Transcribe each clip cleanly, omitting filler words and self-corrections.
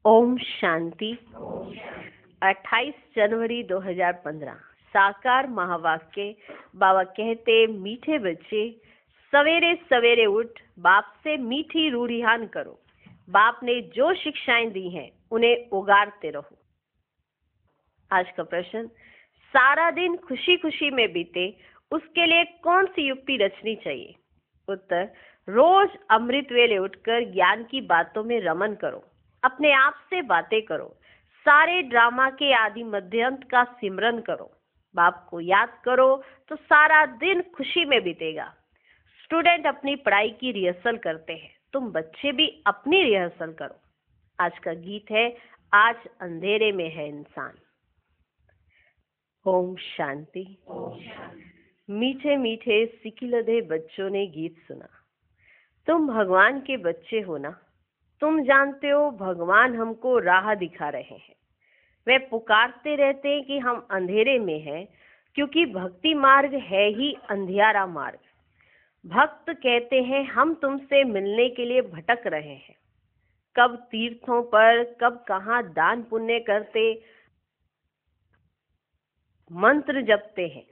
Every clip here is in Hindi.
ओम शांति। 28 जनवरी 2015 साकार महावाक्य। बाबा कहते, मीठे बच्चे सवेरे सवेरे उठ बाप से मीठी रूढ़ियान करो। बाप ने जो शिक्षाएं दी हैं उन्हें उगारते रहो। आज का प्रश्न, सारा दिन खुशी खुशी में बीते उसके लिए कौन सी युक्ति रचनी चाहिए? उत्तर, रोज अमृत वेले उठकर ज्ञान की बातों में रमन करो, अपने आप से बातें करो, सारे ड्रामा के आदि मध्यंत का सिमरन करो, बाप को याद करो तो सारा दिन खुशी में बीतेगा। स्टूडेंट अपनी पढ़ाई की रिहर्सल करते हैं, तुम बच्चे भी अपनी रिहर्सल करो। आज का गीत है, आज अंधेरे में है इंसान। ओम शांति। मीठे मीठे सिकिलधे बच्चों ने गीत सुना। तुम भगवान के बच्चे हो ना, तुम जानते हो भगवान हमको राह दिखा रहे हैं। वे पुकारते रहते हैं कि हम अंधेरे में हैं, क्योंकि भक्ति मार्ग है ही अंधियारा मार्ग। भक्त कहते हैं हम तुमसे मिलने के लिए भटक रहे हैं। कब तीर्थों पर, कब कहाँ दान पुण्य करते, मंत्र जपते हैं,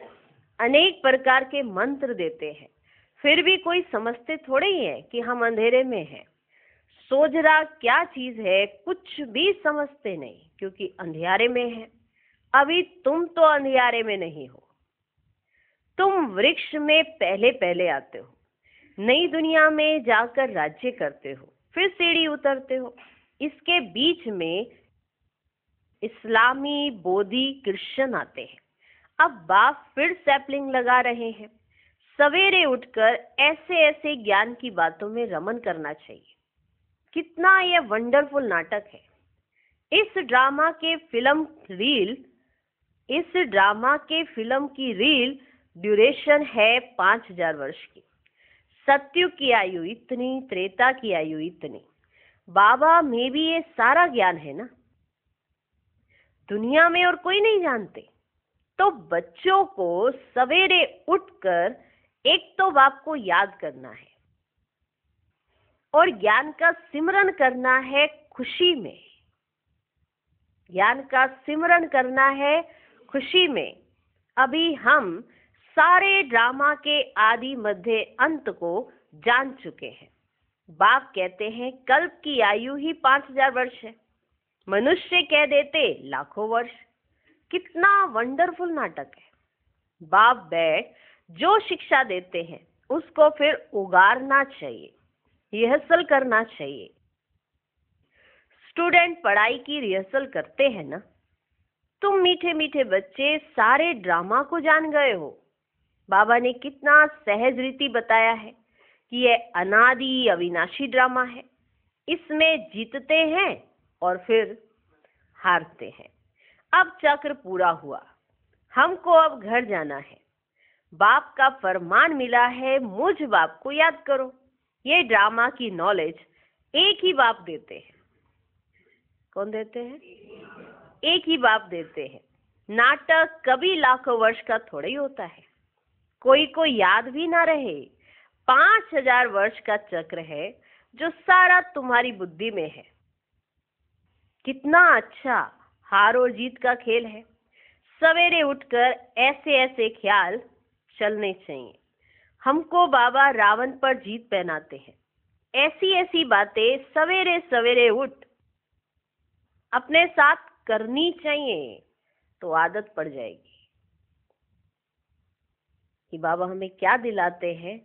अनेक प्रकार के मंत्र देते हैं, फिर भी कोई समझते थोड़े ही है कि हम अंधेरे में हैं। सोजरा क्या चीज है कुछ भी समझते नहीं, क्योंकि अंधियारे में है। अभी तुम तो अंधियारे में नहीं हो, तुम वृक्ष में पहले पहले आते हो, नई दुनिया में जाकर राज्य करते हो, फिर सीढ़ी उतरते हो। इसके बीच में इस्लामी, बोधी, क्रिश्चियन आते हैं। अब बाप फिर सैपलिंग लगा रहे हैं। सवेरे उठकर ऐसे ऐसे ज्ञान की बातों में रमन करना चाहिए। कितना यह वंडरफुल नाटक है। इस ड्रामा के फिल्म की रील ड्यूरेशन है 5000 वर्ष की। सत्युग की आयु इतनी, त्रेता की आयु इतनी। बाबा में भी ये सारा ज्ञान है ना, दुनिया में और कोई नहीं जानते। तो बच्चों को सवेरे उठकर एक तो बाप को याद करना है और ज्ञान का सिमरन करना है खुशी में। ज्ञान का सिमरन करना है खुशी में। अभी हम सारे ड्रामा के आदि मध्य अंत को जान चुके हैं। बाप कहते हैं कल्प की आयु ही 5000 वर्ष है, मनुष्य कह देते लाखों वर्ष। कितना वंडरफुल नाटक है। बाप बैठ जो शिक्षा देते हैं उसको फिर उगारना चाहिए, रिहर्सल करना चाहिए। स्टूडेंट पढ़ाई की रिहर्सल करते हैं ना। तुम मीठे मीठे बच्चे सारे ड्रामा को जान गए हो। बाबा ने कितना सहज रीति बताया है कि यह अनादि अविनाशी ड्रामा है। इसमें जीतते हैं और फिर हारते हैं। अब चक्र पूरा हुआ, हमको अब घर जाना है। बाप का फरमान मिला है, मुझ बाप को याद करो। ये ड्रामा की नॉलेज एक ही बाप देते हैं। कौन देते हैं? एक ही बाप देते हैं। नाटक कभी लाखों वर्ष का थोड़ा ही होता है, कोई को याद भी ना रहे। 5000 वर्ष का चक्र है जो सारा तुम्हारी बुद्धि में है। कितना अच्छा हार और जीत का खेल है। सवेरे उठकर ऐसे ऐसे ख्याल चलने चाहिए। हमको बाबा रावण पर जीत पहनाते हैं। ऐसी ऐसी बातें सवेरे सवेरे उठ अपने साथ करनी चाहिए, तो आदत पड़ जाएगी। कि बाबा हमें क्या दिलाते हैं,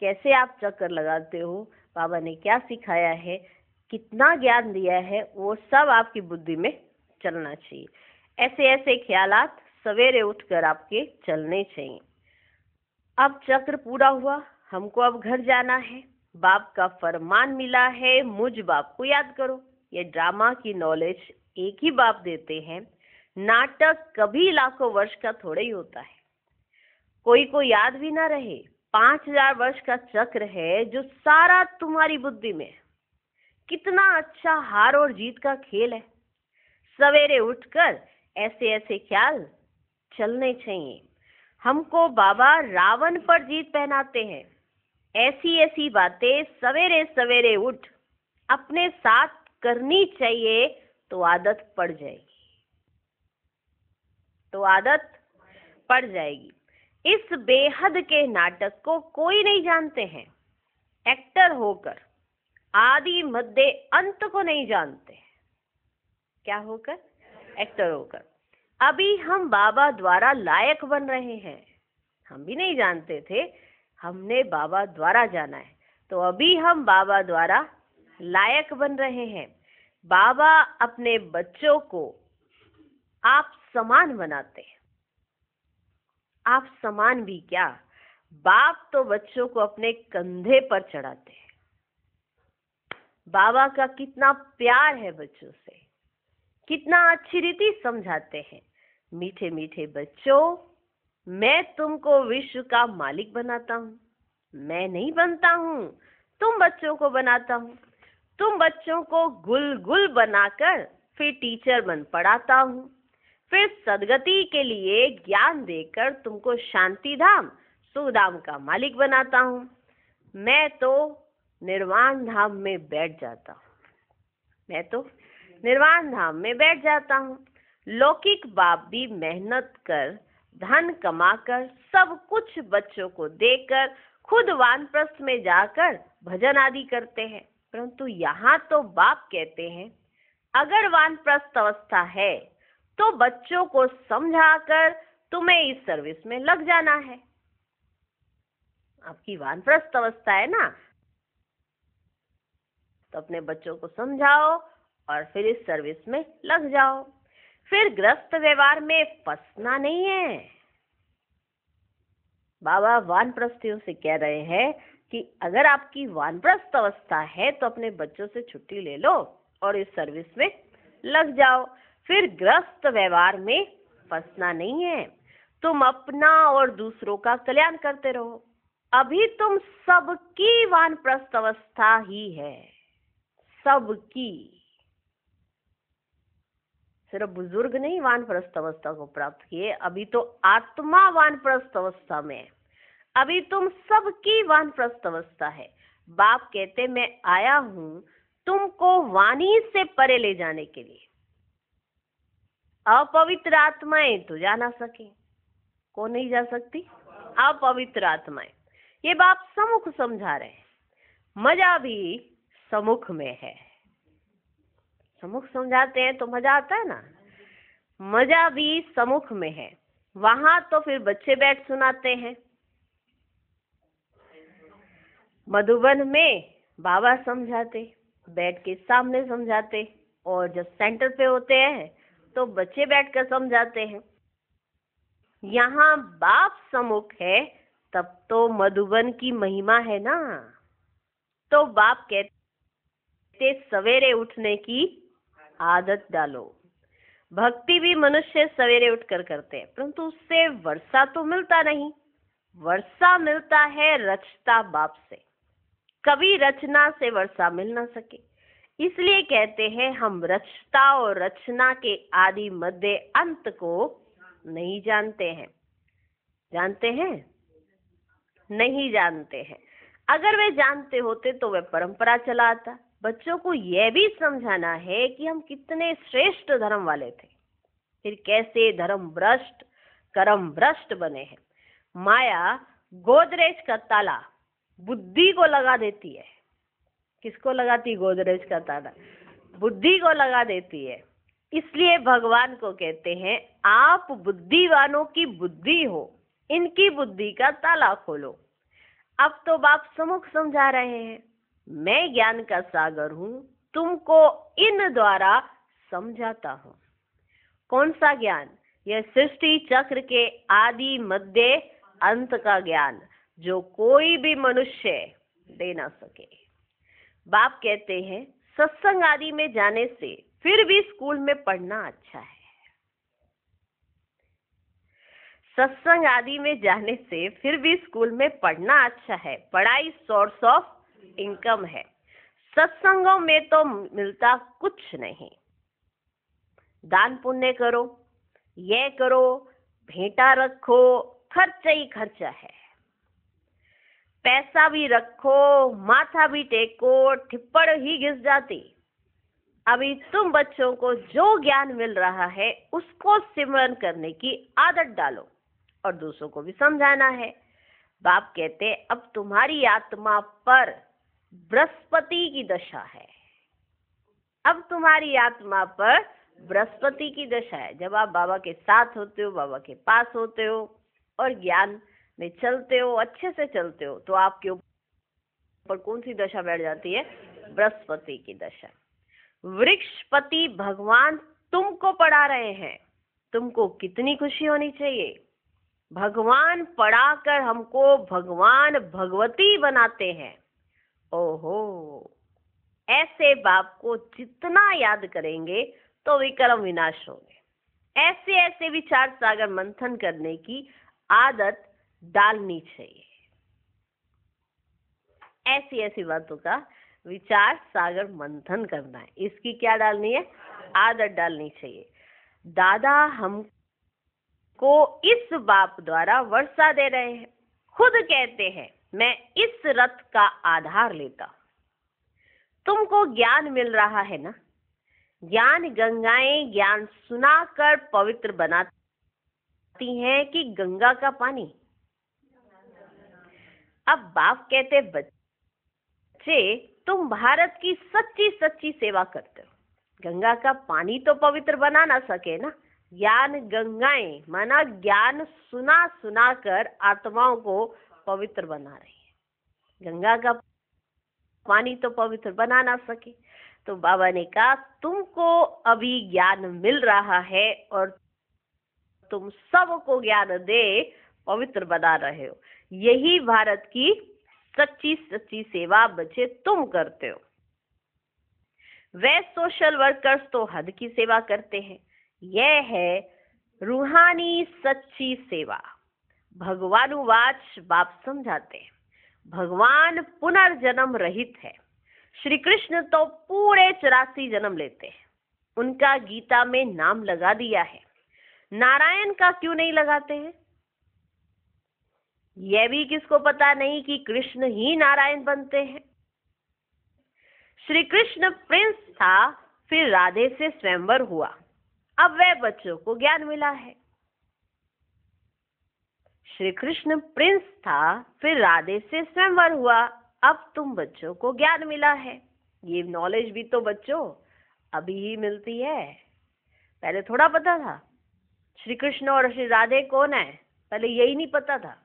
कैसे आप चक्कर लगाते हो, बाबा ने क्या सिखाया है, कितना ज्ञान दिया है, वो सब आपकी बुद्धि में चलना चाहिए। ऐसे ऐसे ख्यालात सवेरे उठकर आपके चलने चाहिए। अब चक्र पूरा हुआ, हमको अब घर जाना है। बाप का फरमान मिला है, मुझ बाप को याद करो। ये ड्रामा की नॉलेज एक ही बाप देते हैं। नाटक कभी लाखों वर्ष का थोड़ा ही होता है, कोई को याद भी ना रहे। 5000 वर्ष का चक्र है जो सारा तुम्हारी बुद्धि में है। कितना अच्छा हार और जीत का खेल है। सवेरे उठकर ऐसे ऐसे ख्याल चलने चाहिए। हमको बाबा रावण पर जीत पहनाते हैं। ऐसी ऐसी बातें सवेरे सवेरे उठ अपने साथ करनी चाहिए, तो आदत पड़ जाएगी, तो आदत पड़ जाएगी। इस बेहद के नाटक को कोई नहीं जानते हैं। एक्टर होकर आदि मध्य अंत को नहीं जानते हैं। क्या होकर? एक्टर होकर। अभी हम बाबा द्वारा लायक बन रहे हैं। हम भी नहीं जानते थे, हमने बाबा द्वारा जाना है, तो अभी हम बाबा द्वारा लायक बन रहे हैं। बाबा अपने बच्चों को आप समान बनाते हैं। आप समान भी क्या, बाप तो बच्चों को अपने कंधे पर चढ़ाते हैं। बाबा का कितना प्यार है बच्चों से, कितना अच्छी रीति समझाते हैं। मीठे मीठे बच्चों, मैं तुमको विश्व का मालिक बनाता हूँ। मैं नहीं बनता हूँ, तुम बच्चों को बनाता हूँ। तुम बच्चों को गुल गुल बनाकर फिर टीचर बन पढ़ाता हूँ। फिर सदगति के लिए ज्ञान देकर तुमको शांति धाम सुखधाम का मालिक बनाता हूँ। मैं तो निर्वाण धाम में बैठ जाता हूँ। मैं तो निर्वाण धाम में बैठ जाता हूँ। लौकिक बाप भी मेहनत कर धन कमाकर सब कुछ बच्चों को देकर खुद वानप्रस्थ में जाकर भजन आदि करते हैं, परंतु यहाँ तो बाप कहते हैं अगर वानप्रस्थ अवस्था है तो बच्चों को समझाकर तुम्हें इस सर्विस में लग जाना है। आपकी वानप्रस्थ अवस्था है ना, तो अपने बच्चों को समझाओ और फिर इस सर्विस में लग जाओ। फिर ग्रस्त व्यवहार में फंसना नहीं है। बाबा वानप्रस्थियों से कह रहे हैं कि अगर आपकी वानप्रस्थ अवस्था है तो अपने बच्चों से छुट्टी ले लो और इस सर्विस में लग जाओ। फिर ग्रस्त व्यवहार में फंसना नहीं है। तुम अपना और दूसरों का कल्याण करते रहो। अभी तुम सबकी वानप्रस्थ अवस्था ही है, सबकी। सिर्फ बुजुर्ग नहीं वानप्रस्थ अवस्था को प्राप्त किए, अभी तो आत्मा वानप्रस्थ अवस्था में है। अभी तुम सबकी वानप्रस्थ अवस्था है। बाप कहते मैं आया हूं तुमको वाणी से परे ले जाने के लिए। अपवित्र आत्माएं तो जा ना सके। कौन नहीं जा सकती? अपवित्र आत्माएं। ये बाप सम्मुख समझा रहे हैं। मजा भी सम्मुख में है। सम्मुख समझाते हैं तो मजा आता है ना। मजा भी सम्मुख में है। वहां तो फिर बच्चे बैठ सुनाते हैं। मधुबन में बाबा समझाते, बैठ के सामने समझाते, और जब सेंटर पे होते हैं तो बच्चे बैठकर समझाते हैं। यहाँ बाप सम्मुख है तब तो मधुबन की महिमा है ना। तो बाप कहते सवेरे उठने की आदत डालो। भक्ति भी मनुष्य सवेरे उठकर करते हैं, परंतु उससे वर्षा तो मिलता नहीं। वर्षा मिलता है रचता बाप से। कभी रचना से वर्षा मिल ना सके, इसलिए कहते हैं हम रचता और रचना के आदि मध्य अंत को नहीं जानते हैं। जानते हैं? नहीं जानते हैं। अगर वे जानते होते तो वे परंपरा चला आता। बच्चों को यह भी समझाना है कि हम कितने श्रेष्ठ धर्म वाले थे, फिर कैसे धर्म भ्रष्ट कर्म भ्रष्ट बने हैं। माया गोदरेज का ताला बुद्धि को लगा देती है। किसको लगाती? गोदरेज का ताला बुद्धि को लगा देती है। इसलिए भगवान को कहते हैं आप बुद्धिवानों की बुद्धि हो, इनकी बुद्धि का ताला खोलो। अब तो बाप सम्मुख समझा रहे हैं मैं ज्ञान का सागर हूं, तुमको इन द्वारा समझाता हूं। कौन सा ज्ञान? यह सृष्टि चक्र के आदि मध्य अंत का ज्ञान जो कोई भी मनुष्य दे ना सके। बाप कहते हैं सत्संग आदि में जाने से फिर भी स्कूल में पढ़ना अच्छा है। सत्संग आदि में जाने से फिर भी स्कूल में पढ़ना अच्छा है। पढ़ाई सोर्स ऑफ इनकम है। सत्संगों में तो मिलता कुछ नहीं। दान पुण्य करो, ये करो, भेंटा रखो, खर्चा ही खर्चा है। पैसा भी रखो, माथा भी टेको, ठिप्पड़ ही घिस जाती। अभी तुम बच्चों को जो ज्ञान मिल रहा है उसको सिमरन करने की आदत डालो और दूसरों को भी समझाना है। बाप कहते अब तुम्हारी आत्मा पर बृहस्पति की दशा है। अब तुम्हारी आत्मा पर बृहस्पति की दशा है। जब आप बाबा के साथ होते हो, बाबा के पास होते हो और ज्ञान में चलते हो, अच्छे से चलते हो, तो आपके ऊपर कौन सी दशा बैठ जाती है? बृहस्पति की दशा। वृक्षपति भगवान तुमको पढ़ा रहे हैं। तुमको कितनी खुशी होनी चाहिए। भगवान पढ़ाकर हमको भगवान भगवती बनाते हैं। ओहो, ऐसे बाप को जितना याद करेंगे तो विक्रम विनाश होंगे। ऐसे ऐसे विचार सागर मंथन करने की आदत डालनी चाहिए। ऐसी ऐसी बातों का विचार सागर मंथन करना है। इसकी क्या डालनी है? आदत डालनी चाहिए। दादा हमको इस बाप द्वारा वर्षा दे रहे हैं। खुद कहते हैं मैं इस रथ का आधार लेता हूं। तुमको ज्ञान मिल रहा है ना। ज्ञान गंगाएं ज्ञान सुनाकर पवित्र बनाती हैं कि गंगा का पानी। अब बाप कहते बच्चे तुम भारत की सच्ची सच्ची सेवा करते हो। गंगा का पानी तो पवित्र बना ना सके ना। ज्ञान गंगाएं माना ज्ञान सुना सुना कर आत्माओं को पवित्र बना रही है। गंगा का पानी तो पवित्र बना ना सके। तो बाबा ने कहा तुमको अभी ज्ञान मिल रहा है और तुम सबको ज्ञान दे पवित्र बना रहे हो। यही भारत की सच्ची सच्ची सेवा बच्चे तुम करते हो। वे सोशल वर्कर्स तो हद की सेवा करते हैं। यह है रूहानी सच्ची सेवा। भगवानुवाच बाप समझाते हैं। भगवान पुनर्जन्म रहित है। श्री कृष्ण तो पूरे 84 जन्म लेते हैं। उनका गीता में नाम लगा दिया है। नारायण का क्यों नहीं लगाते हैं? यह भी किसको पता नहीं कि कृष्ण ही नारायण बनते हैं। श्री कृष्ण प्रिंस था, फिर राधे से स्वयंवर हुआ। अब वह बच्चों को ज्ञान मिला है। श्री कृष्ण प्रिंस था, फिर राधे से स्वयंवर हुआ। अब तुम बच्चों को ज्ञान मिला है। ये नॉलेज भी तो बच्चों अभी ही मिलती है। पहले थोड़ा पता था श्री कृष्ण और श्री राधे कौन है, पहले यही नहीं पता था।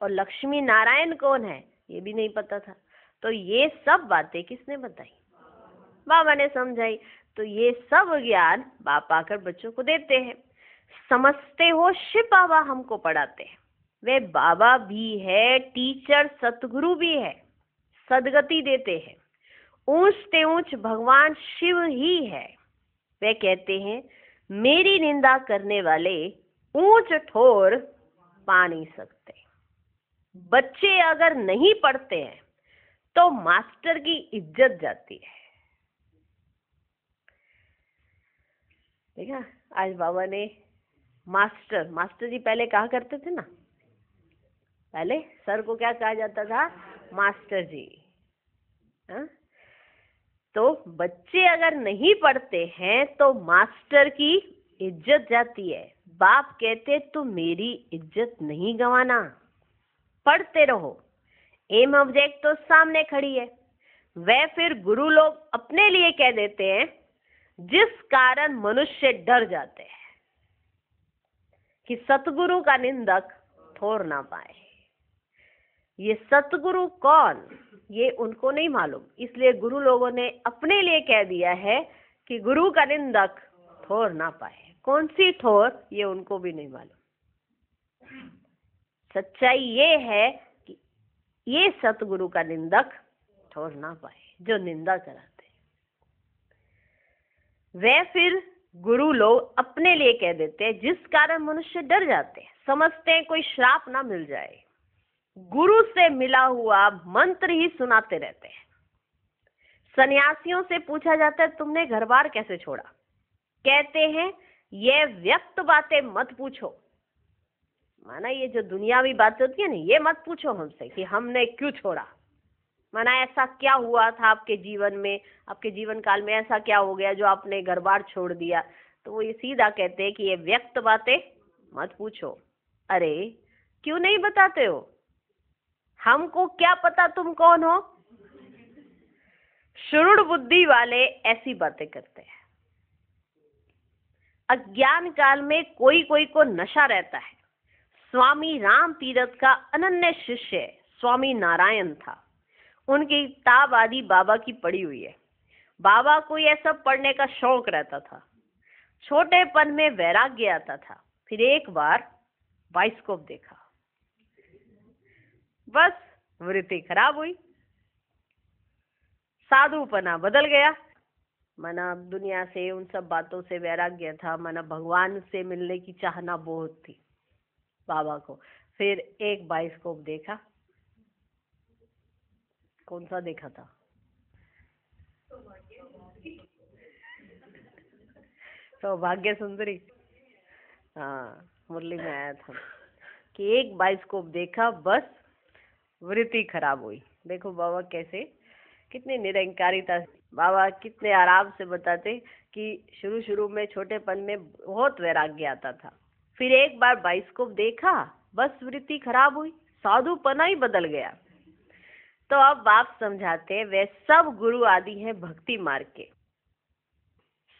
और लक्ष्मी नारायण कौन है ये भी नहीं पता था। तो ये सब बातें किसने बताई? बाबा ने समझाई। तो ये सब ज्ञान बाप आकर बच्चों को देते हैं। समझते हो शिव बाबा हमको पढ़ाते हैं। वे बाबा भी है, टीचर सतगुरु भी है, सदगति देते हैं। ऊंच से ऊंच भगवान शिव ही है। वे कहते हैं मेरी निंदा करने वाले ऊंच ठोर पा नहीं सकते। बच्चे अगर नहीं पढ़ते हैं तो मास्टर की इज्जत जाती है। देखा, आज बाबा ने मास्टर जी पहले कहा करते थे ना। पहले सर को क्या कहा जाता था? मास्टर जी। हा? तो बच्चे अगर नहीं पढ़ते हैं तो मास्टर की इज्जत जाती है। बाप कहते तुम मेरी इज्जत नहीं गंवाना, पढ़ते रहो। एम ऑब्जेक्ट तो सामने खड़ी है। वह फिर गुरु लोग अपने लिए कह देते हैं जिस कारण मनुष्य डर जाते हैं कि सतगुरु का निंदक ठोर ना पाए। ये सतगुरु कौन ये उनको नहीं मालूम, इसलिए गुरु लोगों ने अपने लिए कह दिया है कि गुरु का निंदक ठोर ना पाए। कौन सी ठोर ये उनको भी नहीं मालूम। सच्चाई ये है कि ये सतगुरु का निंदक ठोर ना पाए जो निंदा कराते। वे फिर गुरु लोग अपने लिए कह देते हैं जिस कारण मनुष्य डर जाते हैं। समझते हैं कोई श्राप ना मिल जाए। गुरु से मिला हुआ मंत्र ही सुनाते रहते हैं। सन्यासियों से पूछा जाता है तुमने घर बार कैसे छोड़ा? कहते हैं ये व्यक्त बातें मत पूछो। माना ये जो दुनियावी बातें होती है ना, ये मत पूछो हमसे कि हमने क्यों छोड़ा। माना ऐसा क्या हुआ था आपके जीवन में, आपके जीवन काल में ऐसा क्या हो गया जो आपने घर बार छोड़ दिया। तो वो ये सीधा कहते हैं कि ये व्यक्त बातें मत पूछो। अरे क्यों नहीं बताते हो, हमको क्या पता तुम कौन हो। शुरुड़ बुद्धि वाले ऐसी बातें करते हैं। अज्ञान काल में कोई कोई को नशा रहता है। स्वामी राम तीरथ का अनन्य शिष्य स्वामी नारायण था। उनकी किताब आदि बाबा की पड़ी हुई है। बाबा को यह सब पढ़ने का शौक रहता था। छोटेपन में वैराग्य आता था। फिर एक बार बाइस्कोप देखा, बस वृत्ति खराब हुई, साधुपना बदल गया। मना दुनिया से, उन सब बातों से वैराग्य था। मना भगवान से मिलने की चाहना बहुत थी बाबा को। फिर एक बाइस्कोप देखा। कौन सा देखा था? सौभाग्य सुंदरी। हाँ, मुरली में आया था कि एक बाइस्कोप देखा, बस वृत्ति खराब हुई। देखो बाबा कैसे, कितनी निरंकारिता। बाबा कितने आराम से बताते कि शुरू शुरू में छोटेपन में बहुत वैराग्य आता था। फिर एक बार बाइस्कोप देखा, बस वृत्ति खराब हुई, साधुपना ही बदल गया। तो अब बाप समझाते हैं वे सब गुरु आदि हैं भक्ति मार्ग के।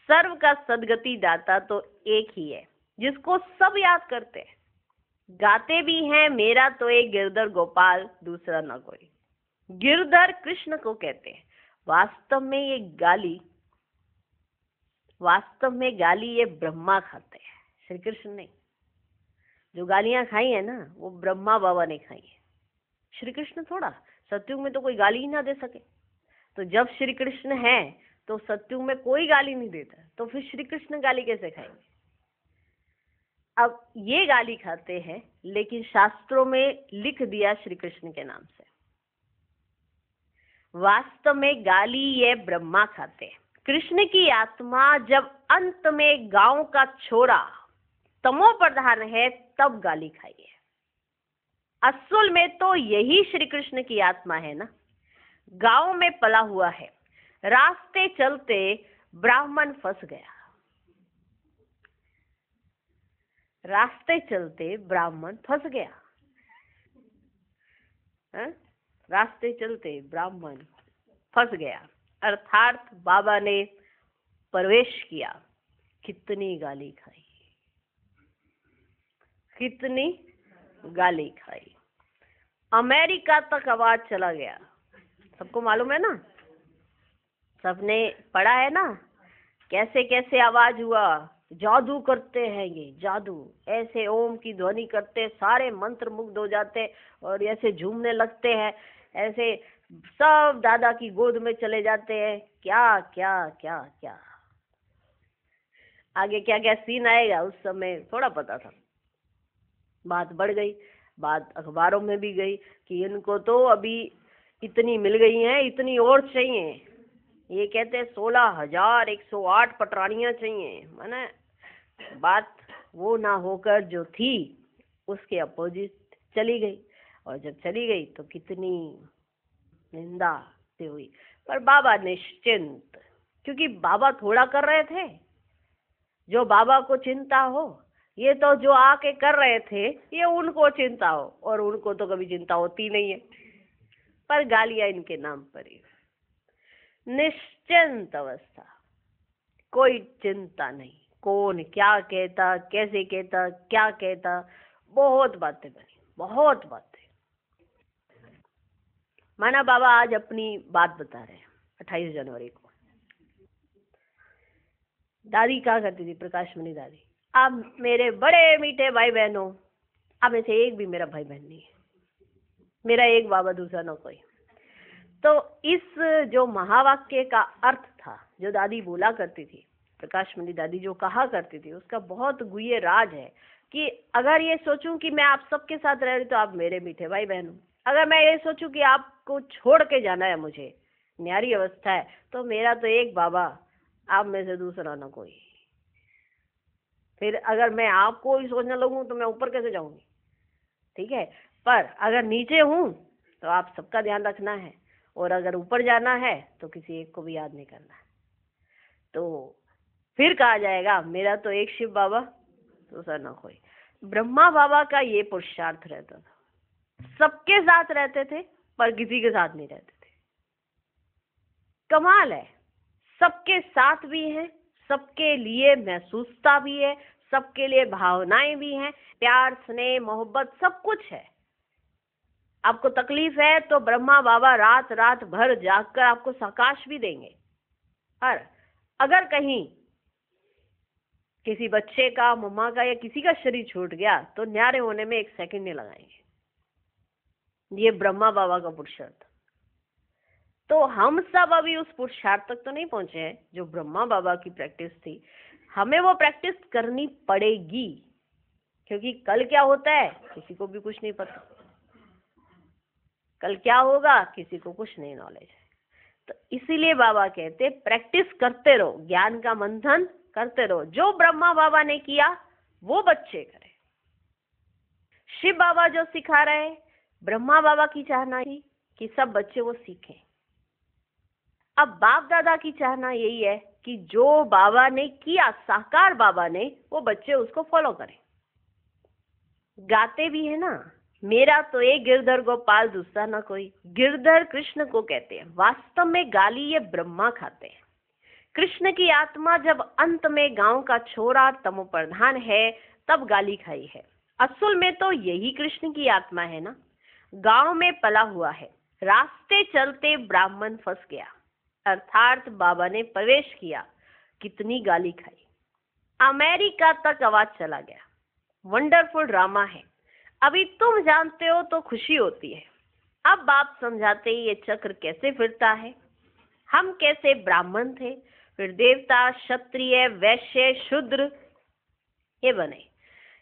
सर्व का सदगति दाता तो एक ही है जिसको सब याद करते हैं। गाते भी हैं मेरा तो एक गिरधर गोपाल, दूसरा न कोई। गिरधर कृष्ण को कहते हैं। वास्तव में गाली ये ब्रह्मा खाते हैं, श्री कृष्ण नहीं। जो गालियां खाई है ना वो ब्रह्मा बाबा ने खाई है, श्री कृष्ण थोड़ा। सत्युग में तो कोई गाली ही ना दे सके। तो जब श्री कृष्ण है तो सत्युग में कोई गाली नहीं देता, तो फिर श्री कृष्ण गाली कैसे खाएंगे। अब ये गाली खाते हैं, लेकिन शास्त्रों में लिख दिया श्री कृष्ण के नाम से। वास्तव में गाली ये ब्रह्मा खाते हैं। कृष्ण की आत्मा जब अंत में गांव का छोरा तमो प्रधान है तब गाली खाई है। असल में तो यही श्री कृष्ण की आत्मा है ना, गांव में पला हुआ है। रास्ते चलते ब्राह्मण फंस गया। रास्ते चलते ब्राह्मण फंस गया। रास्ते चलते ब्राह्मण फंस गया, अर्थात बाबा ने प्रवेश किया। कितनी गाली खाई, कितनी गाली खाई। अमेरिका तक आवाज चला गया। सबको मालूम है ना, सबने पढ़ा है ना, कैसे कैसे आवाज हुआ। जादू करते हैं ये, जादू। ऐसे ओम की ध्वनि करते, सारे मंत्र मुग्ध हो जाते और ऐसे झूमने लगते हैं। ऐसे सब दादा की गोद में चले जाते हैं। क्या क्या क्या क्या आगे क्या क्या सीन आएगा उस समय थोड़ा पता था। बात बढ़ गई, बात अखबारों में भी गई कि इनको तो अभी इतनी मिल गई हैं, इतनी और चाहिए। ये कहते हैं 16,108 पटरानियां चाहिए। माने बात वो ना होकर जो थी उसके अपोजिट चली गई। और जब चली गई तो कितनी निंदा से हुई। पर बाबा निश्चिंत, क्योंकि बाबा थोड़ा कर रहे थे जो बाबा को चिंता हो। ये तो जो आके कर रहे थे ये उनको चिंता हो, और उनको तो कभी चिंता होती नहीं है। पर गालियां इनके नाम पर ही। निश्चिंत अवस्था, कोई चिंता नहीं। कौन क्या कहता, कैसे कहता, क्या कहता, बहुत बातें बनी, बहुत बातें। माना बाबा आज अपनी बात बता रहे हैं 28 जनवरी को। दादी क्या करती थी, प्रकाश मणि दादी, अब मेरे बड़े मीठे भाई बहनों, अब में से एक भी मेरा भाई बहन नहीं है, मेरा एक बाबा दूसरा ना कोई। तो इस जो महावाक्य का अर्थ था, जो दादी बोला करती थी, प्रकाश मणि दादी जो कहा करती थी, उसका बहुत गुह्य राज है कि अगर ये सोचूं कि मैं आप सबके साथ रह रही तो आप मेरे मीठे भाई बहन हो। अगर मैं ये सोचूं कि आपको छोड़ के जाना है मुझे, न्यारी अवस्था है, तो मेरा तो एक बाबा, आप में से दूसरा ना कोई। फिर अगर मैं आपको ही सोचने लगूं तो मैं ऊपर कैसे जाऊंगी। ठीक है, पर अगर नीचे हूं तो आप सबका ध्यान रखना है। और अगर ऊपर जाना है तो किसी एक को भी याद नहीं करना है। तो फिर कहा जाएगा मेरा तो एक शिव बाबा दूसरा ना कोई। ब्रह्मा बाबा का ये पुरुषार्थ रहता था, सबके साथ रहते थे पर किसी के साथ नहीं रहते थे। कमाल है, सबके साथ भी है, सबके लिए महसूसता भी है, सबके लिए भावनाएं भी हैं, प्यार स्नेह मोहब्बत सब कुछ है। आपको तकलीफ है तो ब्रह्मा बाबा रात रात भर जागकर आपको सकाश भी देंगे। और अगर कहीं किसी बच्चे का, मम्मा का या किसी का शरीर छूट गया तो न्यारे होने में 1 सेकंड नहीं लगाएंगे। ये ब्रह्मा बाबा का पुरुषार्थ। तो हम सब अभी उस पुरुषार्थ तक तो नहीं पहुंचे हैं जो ब्रह्मा बाबा की प्रैक्टिस थी। हमें वो प्रैक्टिस करनी पड़ेगी, क्योंकि कल क्या होता है किसी को भी कुछ नहीं पता। कल क्या होगा किसी को कुछ नहीं नॉलेज है। तो इसीलिए बाबा कहते प्रैक्टिस करते रहो, ज्ञान का मंथन करते रहो। जो ब्रह्मा बाबा ने किया वो बच्चे करें। शिव बाबा जो सिखा रहे, ब्रह्मा बाबा की चाहना थी कि सब बच्चे वो सीखें। अब बाप दादा की चाहना यही है कि जो बाबा ने किया, साकार बाबा ने, वो बच्चे उसको फॉलो करें। गाते भी है ना, मेरा तो एक गिरधर गोपाल दूसरा ना कोई। गिरधर कृष्ण को कहते हैं, वास्तव में गाली ये ब्रह्मा खाते हैं। कृष्ण की आत्मा जब अंत में गांव का छोरा तमो प्रधान है तब गाली खाई है। असल में तो यही कृष्ण की आत्मा है ना, गांव में पला हुआ है। रास्ते चलते ब्राह्मण फंस गया, अर्थात बाबा ने प्रवेश किया, कितनी गाली खाई। अमेरिका तक आवाज चला गया। वंडरफुल ड्रामा है। अभी तुम जानते हो तो खुशी होती है। अब बाप समझाते ये चक्र कैसे फिरता है। हम कैसे ब्राह्मण थे, फिर देवता, क्षत्रिय, वैश्य, शूद्र ये बने।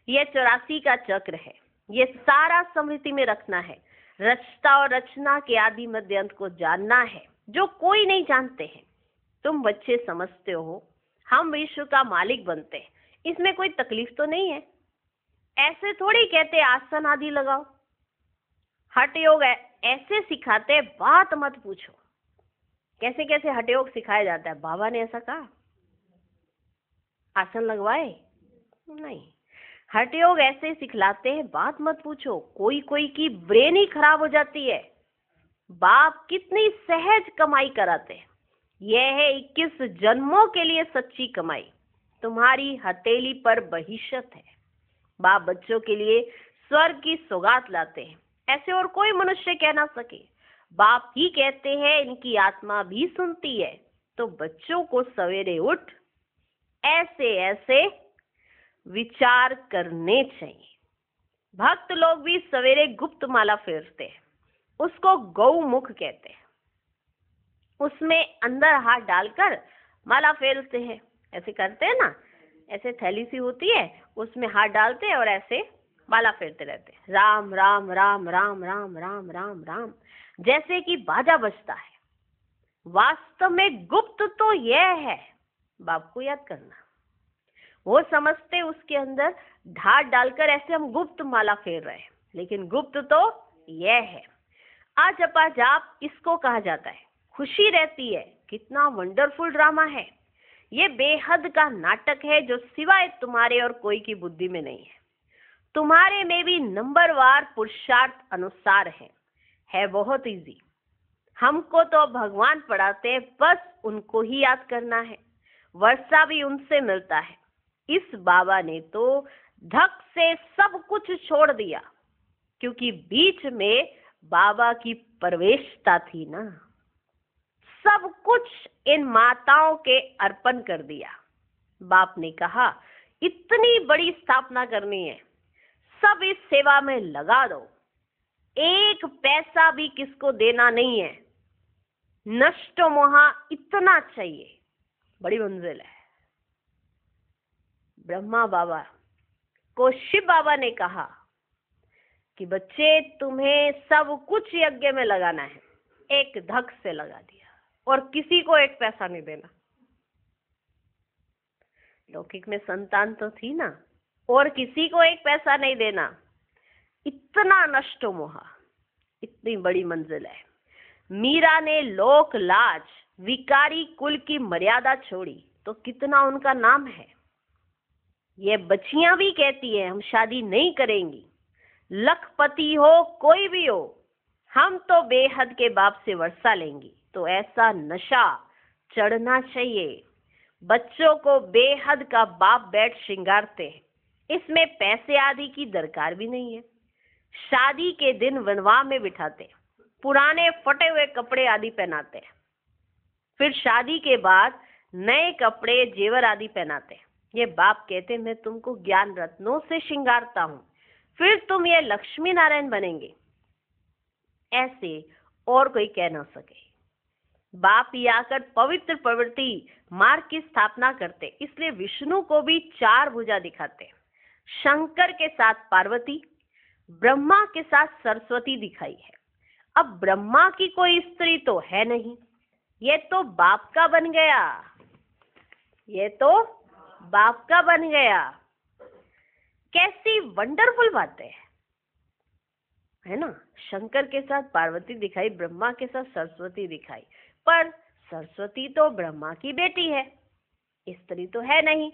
ये 84 का चक्र है। ये सारा स्मृति में रखना है। रचता और रचना के आदि मध्य अंत को जानना है, जो कोई नहीं जानते हैं। तुम बच्चे समझते हो हम विश्व का मालिक बनते हैं, इसमें कोई तकलीफ तो नहीं है। ऐसे थोड़ी कहते आसन आदि लगाओ। हठ योग ऐसे सिखाते, बात मत पूछो। कैसे कैसे हठ योग सिखाया जाता है, बाबा ने ऐसा कहा? आसन लगवाए? नहीं। हठ योग ऐसे सिखलाते हैं, बात मत पूछो। कोई कोई की ब्रेन ही खराब हो जाती है। बाप कितनी सहज कमाई कराते हैं। यह है 21 जन्मों के लिए सच्ची कमाई। तुम्हारी हथेली पर बहिष्त है। बाप बच्चों के लिए स्वर्ग की सौगात लाते हैं, ऐसे और कोई मनुष्य कह ना सके। बाप ही कहते हैं इनकी आत्मा भी सुनती है। तो बच्चों को सवेरे उठ ऐसे ऐसे विचार करने चाहिए। भक्त लोग भी सवेरे गुप्त माला फेरते हैं, उसको गौमुख कहते हैं। उसमें अंदर हाथ डालकर माला फेरते हैं। ऐसे करते हैं ना, ऐसे थैली सी होती है, उसमें हाथ डालते हैं और ऐसे माला फेरते रहते हैं। राम राम राम राम राम राम राम राम, जैसे कि बाजा बजता है। वास्तव में गुप्त तो यह है, बाप को याद करना। वो समझते उसके अंदर ढाट डालकर ऐसे हम गुप्त माला फेर रहे हैं, लेकिन गुप्त तो यह है। अजपा जाप इसको कहा जाता है। खुशी रहती है। कितना वंडरफुल ड्रामा है। ये बेहद का नाटक है जो सिवाय तुम्हारे और कोई की बुद्धि में नहीं है। तुम्हारे में भी नंबरवार पुरुषार्थ अनुसार है बहुत इजी। हमको तो भगवान पढ़ाते हैं, बस उनको ही याद करना है। वर्षा भी उनसे मिलता है। इस बाबा ने तो धक से सब कुछ छोड़ दिया, क्योंकि बीच में बाबा की प्रवेशता थी ना। सब कुछ इन माताओं के अर्पण कर दिया। बाप ने कहा इतनी बड़ी स्थापना करनी है, सब इस सेवा में लगा दो। 1 पैसा भी किसको देना नहीं है। नष्टो मोहा इतना चाहिए, बड़ी मंजिल है। ब्रह्मा बाबा को शिव बाबा ने कहा कि बच्चे तुम्हें सब कुछ यज्ञ में लगाना है। एक धक से लगा दिया और किसी को 1 पैसा नहीं देना। लौकिक में संतान तो थी ना, और किसी को 1 पैसा नहीं देना। इतना नष्टो मोहा, इतनी बड़ी मंजिल है। मीरा ने लोक लाज विकारी कुल की मर्यादा छोड़ी तो कितना उनका नाम है। ये बच्चियां भी कहती है हम शादी नहीं करेंगी, लखपति हो कोई भी हो, हम तो बेहद के बाप से वर्षा लेंगी। तो ऐसा नशा चढ़ना चाहिए। बच्चों को बेहद का बाप बैठ श्रृंगारते हैं, इसमें पैसे आदि की दरकार भी नहीं है। शादी के दिन वनवा में बिठाते हैं, पुराने फटे हुए कपड़े आदि पहनाते हैं, फिर शादी के बाद नए कपड़े जेवर आदि पहनाते हैं। ये बाप कहते मैं तुमको ज्ञान रत्नों से श्रृंगारता हूं, फिर तुम ये लक्ष्मी नारायण बनेंगे। ऐसे और कोई कह ना सके। बाप ही आकर पवित्र प्रवृत्ति मार्ग की स्थापना करते, इसलिए विष्णु को भी 4 भुजा दिखाते। शंकर के साथ पार्वती, ब्रह्मा के साथ सरस्वती दिखाई है। अब ब्रह्मा की कोई स्त्री तो है नहीं, ये तो बाप का बन गया, ये तो बाप का बन गया। कैसी वंडरफुल बातें है ना। शंकर के साथ पार्वती दिखाई, ब्रह्मा के साथ सरस्वती दिखाई, पर सरस्वती तो ब्रह्मा की बेटी है, स्त्री तो है नहीं।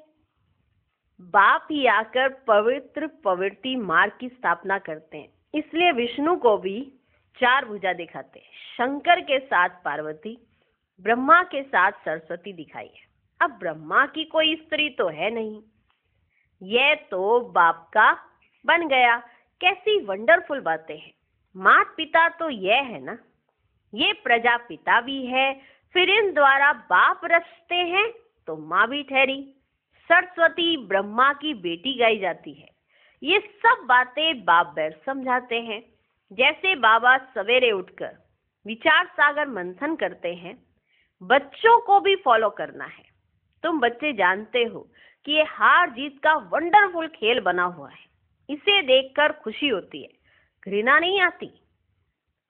बाप ही आकर पवित्र प्रवृत्ति मार्ग की स्थापना करते हैं, इसलिए विष्णु को भी 4 भुजा दिखाते हैं। शंकर के साथ पार्वती, ब्रह्मा के साथ सरस्वती दिखाई है। अब ब्रह्मा की कोई स्त्री तो है नहीं, यह तो बाप का बन गया। कैसी वंडरफुल बातें हैं। माता पिता तो यह है ना, ये प्रजापिता भी है, फिर इन द्वारा बाप रचते हैं तो माँ भी ठहरी। सरस्वती ब्रह्मा की बेटी गाई जाती है। ये सब बातें बाप बैठ समझाते हैं। जैसे बाबा सवेरे उठकर विचार सागर मंथन करते हैं, बच्चों को भी फॉलो करना है। तुम बच्चे जानते हो कि ये हार जीत का वंडरफुल खेल बना हुआ है, इसे देखकर खुशी होती है, घृणा नहीं आती।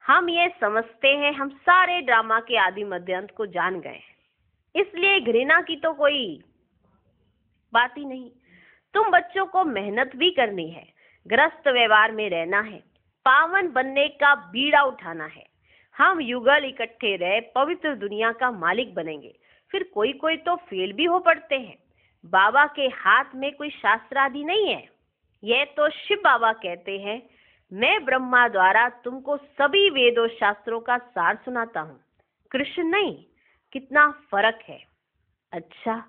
हम ये समझते हैं हम सारे ड्रामा के आदि मध्य अंत को जान गए हैं, इसलिए घृणा की तो कोई बात ही नहीं। तुम बच्चों को मेहनत भी करनी है, ग्रस्त व्यवहार में रहना है, पावन बनने का बीड़ा उठाना है। हम युगल इकट्ठे रह पवित्र दुनिया का मालिक बनेंगे। फिर कोई कोई तो फेल भी हो पड़ते हैं। बाबा के हाथ में कोई शास्त्र आदि नहीं है, यह तो शिव बाबा कहते हैं मैं ब्रह्मा द्वारा तुमको सभी वेदों शास्त्रों का सार सुनाता हूँ, कृष्ण नहीं। कितना फर्क है। अच्छा,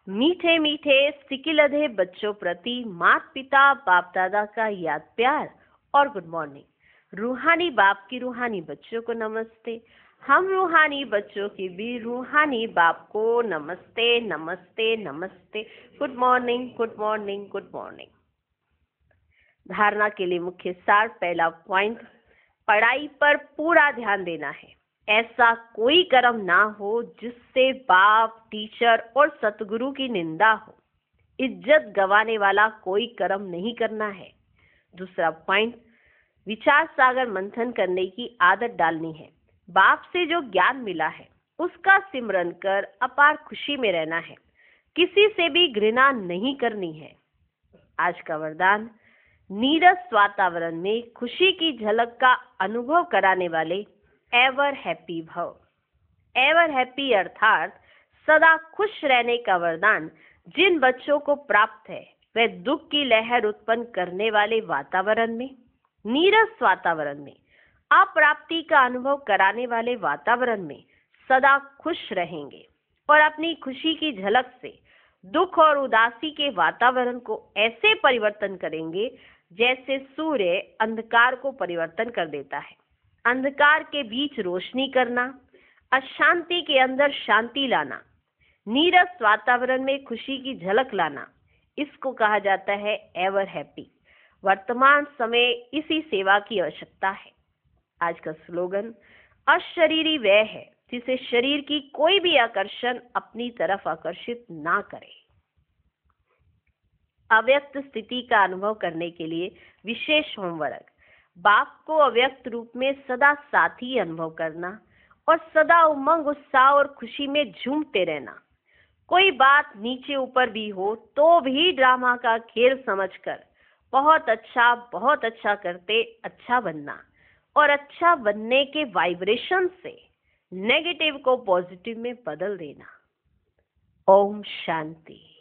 मीठे मीठे सिकिलधे बच्चों प्रति माता पिता बाप दादा का याद प्यार और गुड मॉर्निंग। रूहानी बाप की रूहानी बच्चों को नमस्ते। हम रूहानी बच्चों की भी रूहानी बाप को नमस्ते नमस्ते नमस्ते। Good morning good morning good morning. धारणा के लिए मुख्य सार। पहला पॉइंट, पढ़ाई पर पूरा ध्यान देना है। ऐसा कोई कर्म ना हो जिससे बाप, टीचर और सतगुरु की निंदा हो। इज्जत गंवाने वाला कोई कर्म नहीं करना है। दूसरा पॉइंट, विचार सागर मंथन करने की आदत डालनी है। बाप से जो ज्ञान मिला है उसका सिमरन कर अपार खुशी में रहना है, किसी से भी घृणा नहीं करनी है। आज का वरदान, नीरस वातावरण में खुशी की झलक का अनुभव कराने वाले एवर हैप्पी भव। एवर हैप्पी अर्थात सदा खुश रहने का वरदान जिन बच्चों को प्राप्त है वे दुख की लहर उत्पन्न करने वाले वातावरण में, नीरस वातावरण में, अप्राप्ति का अनुभव कराने वाले वातावरण में सदा खुश रहेंगे और अपनी खुशी की झलक से दुख और उदासी के वातावरण को ऐसे परिवर्तन करेंगे जैसे सूर्य अंधकार को परिवर्तन कर देता है। अंधकार के बीच रोशनी करना, अशांति के अंदर शांति लाना, नीरस वातावरण में खुशी की झलक लाना, इसको कहा जाता है एवर हैप्पी। वर्तमान समय इसी सेवा की आवश्यकता है। आज का स्लोगन, अशरीरी वह है जिसे शरीर की कोई भी आकर्षण अपनी तरफ आकर्षित ना करे। अव्यक्त स्थिति का अनुभव करने के लिए विशेष होमवर्क, बाप को अव्यक्त रूप में सदा साथी अनुभव करना और सदा उमंग, उत्साह और खुशी में झूमते रहना। कोई बात नीचे ऊपर भी हो तो भी ड्रामा का खेल समझकर बहुत अच्छा करते अच्छा बनना। और अच्छा बनने के वाइब्रेशन से नेगेटिव को पॉजिटिव में बदल देना। ओम शांति।